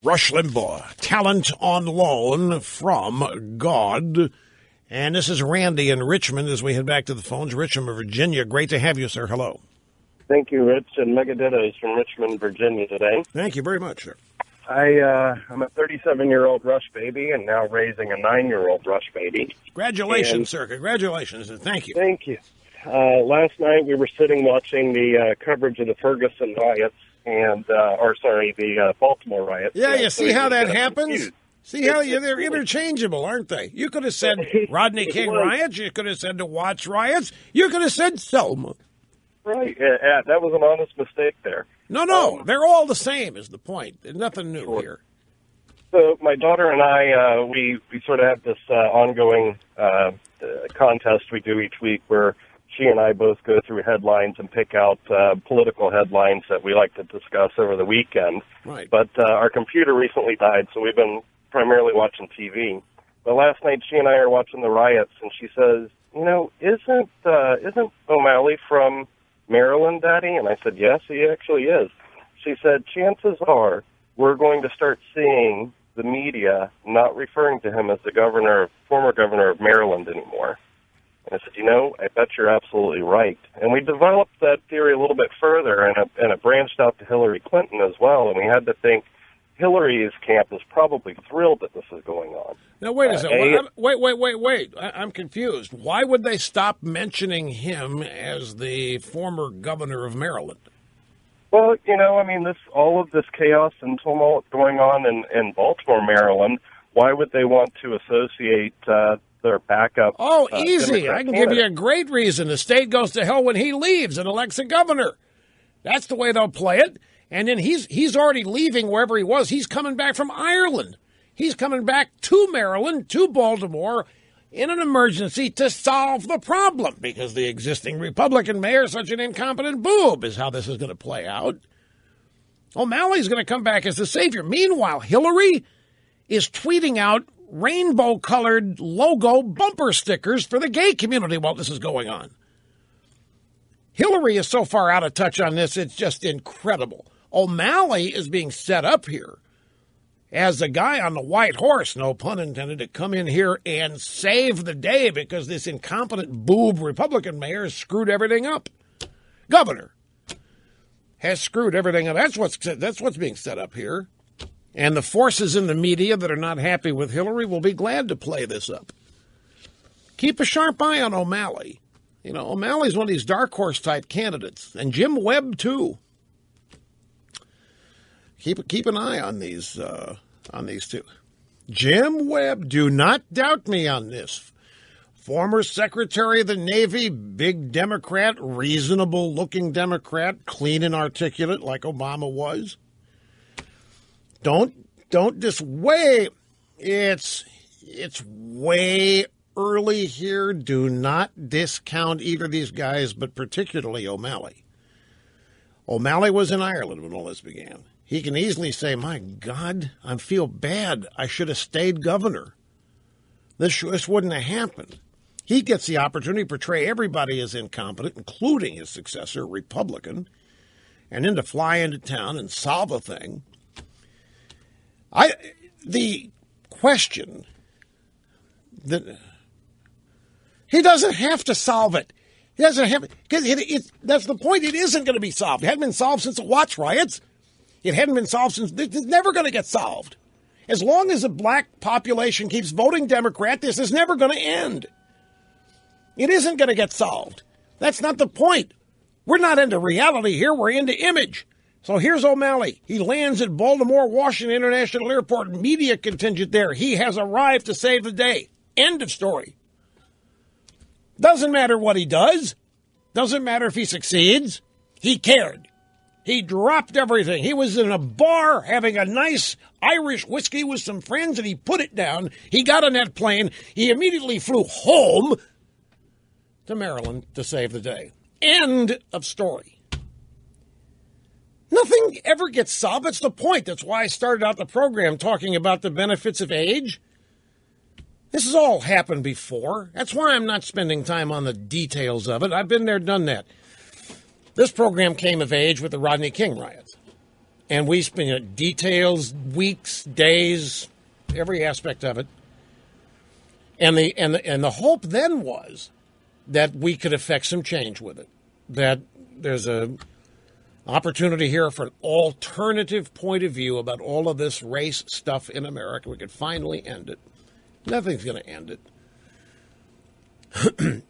Rush Limbaugh, talent on loan from God. And this is Randy in Richmond as we head back to the phones. Richmond, Virginia. Great to have you, sir. Hello. Thank you, Rich, and Megadettos from Richmond, Virginia today. Thank you very much, sir. I'm a 37-year-old Rush baby and now raising a 9-year-old Rush baby. Congratulations, sir. Congratulations, and thank you. Thank you. Last night we were sitting watching the coverage of the Ferguson riots the Baltimore riots. Yeah, you see how that happens? Confused. See how they're interchangeable, aren't they? You could have said Rodney King riots. You could have said the Watts riots. You could have said Selma. Right. Yeah, that was an honest mistake there. No, they're all the same is the point. There's nothing new here. So my daughter and I, we sort of have this ongoing contest we do each week where she and I both go through headlines and pick out political headlines that we like to discuss over the weekend. Right. But our computer recently died, so we've been primarily watching TV. But last night she and I are watching the riots, and she says, isn't O'Malley from Maryland, Daddy? And I said, yes, he actually is. She said, chances are we're going to start seeing the media not referring to him as the former governor of Maryland anymore. And I said, I bet you're absolutely right. And we developed that theory a little bit further, and it branched out to Hillary Clinton as well. And we had to think Hillary's camp is probably thrilled that this is going on. Now, wait a second. Wait. I'm confused. Why would they stop mentioning him as the former governor of Maryland? Well, all of this chaos and tumult going on in Baltimore, Maryland, why would they want to associate their backup? Oh, easy. I can give you a great reason. The state goes to hell when he leaves and elects a governor. That's the way they'll play it. And then he's already leaving wherever he was. He's coming back from Ireland. He's coming back to Maryland, to Baltimore, in an emergency to solve the problem because the existing Republican mayor is such an incompetent boob is how this is going to play out. O'Malley's going to come back as the savior. Meanwhile, Hillary is tweeting out rainbow-colored logo bumper stickers for the gay community while this is going on. Hillary is so far out of touch on this, it's just incredible. O'Malley is being set up here as the guy on the white horse, no pun intended, to come in here and save the day because this incompetent boob Republican mayor has screwed everything up. Governor has screwed everything up. That's what's being set up here. And the forces in the media that are not happy with Hillary will be glad to play this up. Keep a sharp eye on O'Malley. O'Malley's one of these dark horse type candidates, and Jim Webb too. Keep an eye on these two. Jim Webb, do not doubt me on this. Former Secretary of the Navy, big Democrat, reasonable-looking Democrat, clean and articulate like Obama was. Don't dissuade. It's way early here. Do not discount either of these guys, but particularly O'Malley. O'Malley was in Ireland when all this began. He can easily say, my God, I feel bad. I should have stayed governor. This wouldn't have happened. He gets the opportunity to portray everybody as incompetent, including his successor, Republican, and then to fly into town and solve a thing. The question that he doesn't have to solve it. He doesn't have because that's the point. It isn't going to be solved. It hadn't been solved since the Watts riots. It hadn't been solved since. It's never going to get solved. As long as the black population keeps voting Democrat, this is never going to end. It isn't going to get solved. That's not the point. We're not into reality here. We're into image. So here's O'Malley. He lands at Baltimore, Washington International Airport. Media contingent there. He has arrived to save the day. End of story. Doesn't matter what he does. Doesn't matter if he succeeds. He cared. He dropped everything. He was in a bar having a nice Irish whiskey with some friends, and he put it down. He got on that plane. He immediately flew home to Maryland to save the day. End of story. Nothing ever gets solved. That's the point. That's why I started out the program talking about the benefits of age. This has all happened before. That's why I'm not spending time on the details of it. I've been there, done that. This program came of age with the Rodney King riots. And we spent details, weeks, days, every aspect of it. And the hope then was that we could effect some change with it. That there's a opportunity here for an alternative point of view about all of this race stuff in America. We could finally end it. Nothing's going to end it.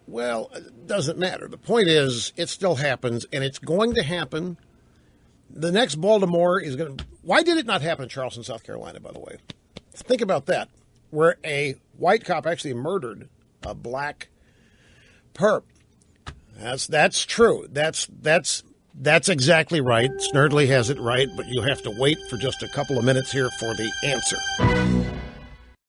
Well, it doesn't matter. The point is, it still happens, and it's going to happen. The next Baltimore is going to... Why did it not happen in Charleston, South Carolina, by the way? Think about that, where a white cop actually murdered a black perp. That's true. That's exactly right. Snerdley has it right, but you have to wait for just a couple of minutes here for the answer.